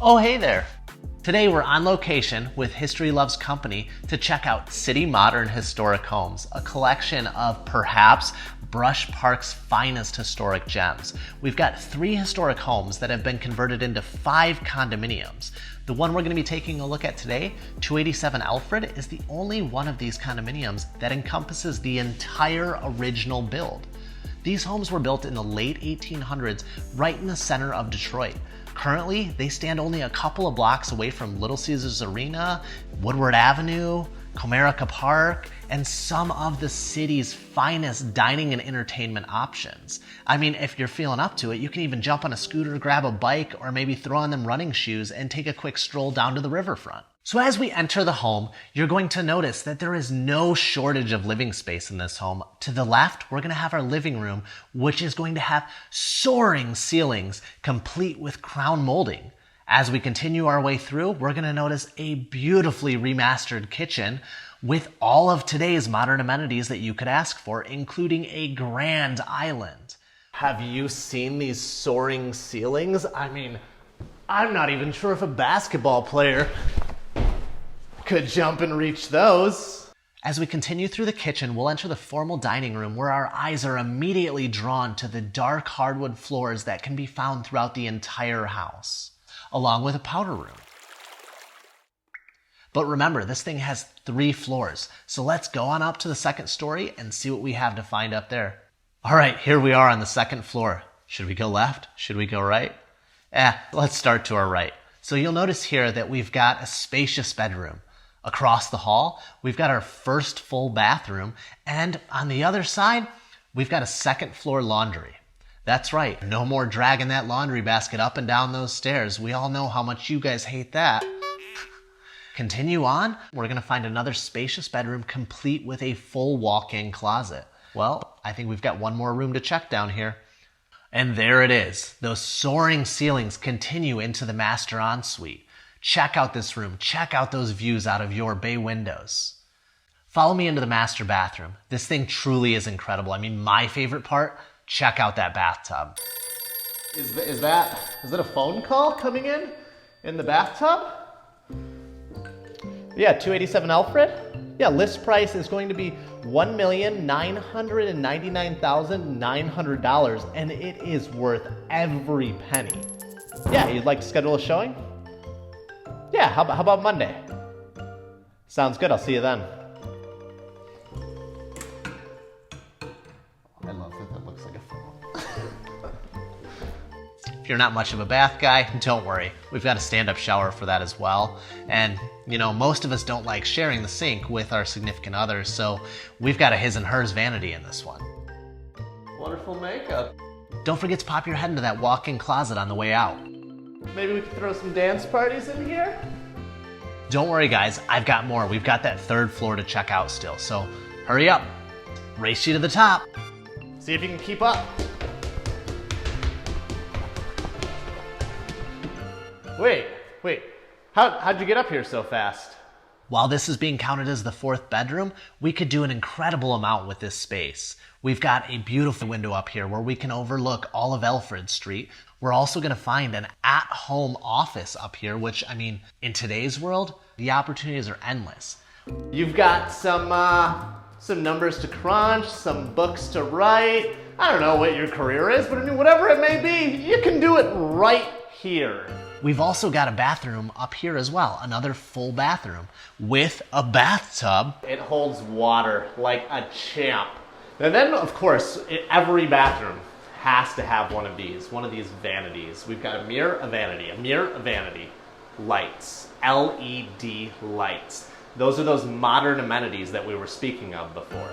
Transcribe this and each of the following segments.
Oh, hey there. Today we're on location with History Loves Company to check out City Modern Historic Homes, a collection of perhaps Brush Park's finest historic gems. We've got 3 historic homes that have been converted into 5 condominiums. The one we're going to be taking a look at today, 287 Alfred, is the only one of these condominiums that encompasses the entire original build. These homes were built in the late 1800s right in the center of Detroit. Currently, they stand only a couple of blocks away from Little Caesars Arena, Woodward Avenue, Comerica Park, and some of the city's finest dining and entertainment options. I mean, if you're feeling up to it, you can even jump on a scooter, grab a bike, or maybe throw on them running shoes and take a quick stroll down to the riverfront. So as we enter the home, you're going to notice that there is no shortage of living space in this home. To the left, we're going to have our living room, which is going to have soaring ceilings, complete with crown molding. As we continue our way through, we're going to notice a beautifully remastered kitchen with all of today's modern amenities that you could ask for, including a grand island. Have you seen these soaring ceilings? I mean, I'm not even sure if a basketball player could jump and reach those. As we continue through the kitchen, we'll enter the formal dining room where our eyes are immediately drawn to the dark hardwood floors that can be found throughout the entire house, along with a powder room. But remember, this thing has 3 floors, so let's go on up to the second story and see what we have to find up there. All right, here we are on the second floor. Should we go left? Should we go right? Let's start to our right. So you'll notice here that we've got a spacious bedroom. Across the hall, we've got our first full bathroom, and on the other side, we've got a second floor laundry. That's right, no more dragging that laundry basket up and down those stairs. We all know how much you guys hate that. Continue on, we're gonna find another spacious bedroom complete with a full walk-in closet. Well, I think we've got one more room to check down here. And there it is. Those soaring ceilings continue into the master ensuite. Check out this room. Check out those views out of your bay windows. Follow me into the master bathroom. This thing truly is incredible. I mean, my favorite part, check out that bathtub. Is that a phone call coming in the bathtub? Yeah, 287 Alfred? Yeah, list price is going to be $1,999,900, and it is worth every penny. Yeah, you'd like to schedule a showing? Yeah, how about Monday? Sounds good, I'll see you then. I love that looks like a phone. If you're not much of a bath guy, don't worry. We've got a stand-up shower for that as well. And, you know, most of us don't like sharing the sink with our significant others, so we've got a his and hers vanity in this one. Wonderful makeup. Don't forget to pop your head into that walk-in closet on the way out. Maybe we could throw some dance parties in here? Don't worry, guys. I've got more. We've got that 3rd floor to check out still, so hurry up. Race you to the top. See if you can keep up. Wait. How'd you get up here so fast? While this is being counted as the 4th bedroom, we could do an incredible amount with this space. We've got a beautiful window up here where we can overlook all of Alfred Street. We're also going to find an at-home office up here, which, I mean, in today's world, the opportunities are endless. You've got some numbers to crunch, some books to write. I don't know what your career is, but I mean, whatever it may be, you can do it right here. We've also got a bathroom up here as well, another full bathroom with a bathtub. It holds water like a champ. And then, of course, every bathroom has to have one of these vanities. We've got a mirror, a vanity, lights, LED lights. Those are those modern amenities that we were speaking of before.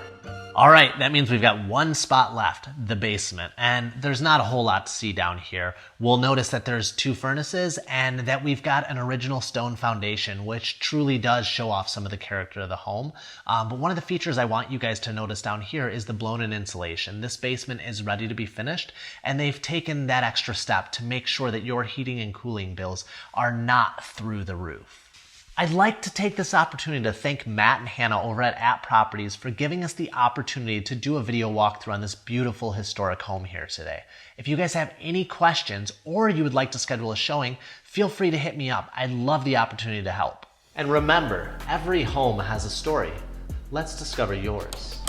All right, that means we've got one spot left, the basement, and there's not a whole lot to see down here. We'll notice that there's 2 furnaces and that we've got an original stone foundation, which truly does show off some of the character of the home. But one of the features I want you guys to notice down here is the blown-in insulation. This basement is ready to be finished, and they've taken that extra step to make sure that your heating and cooling bills are not through the roof. I'd like to take this opportunity to thank Matt and Hannah over at Properties for giving us the opportunity to do a video walkthrough on this beautiful historic home here today. If you guys have any questions or you would like to schedule a showing, feel free to hit me up. I'd love the opportunity to help. And remember, every home has a story. Let's discover yours.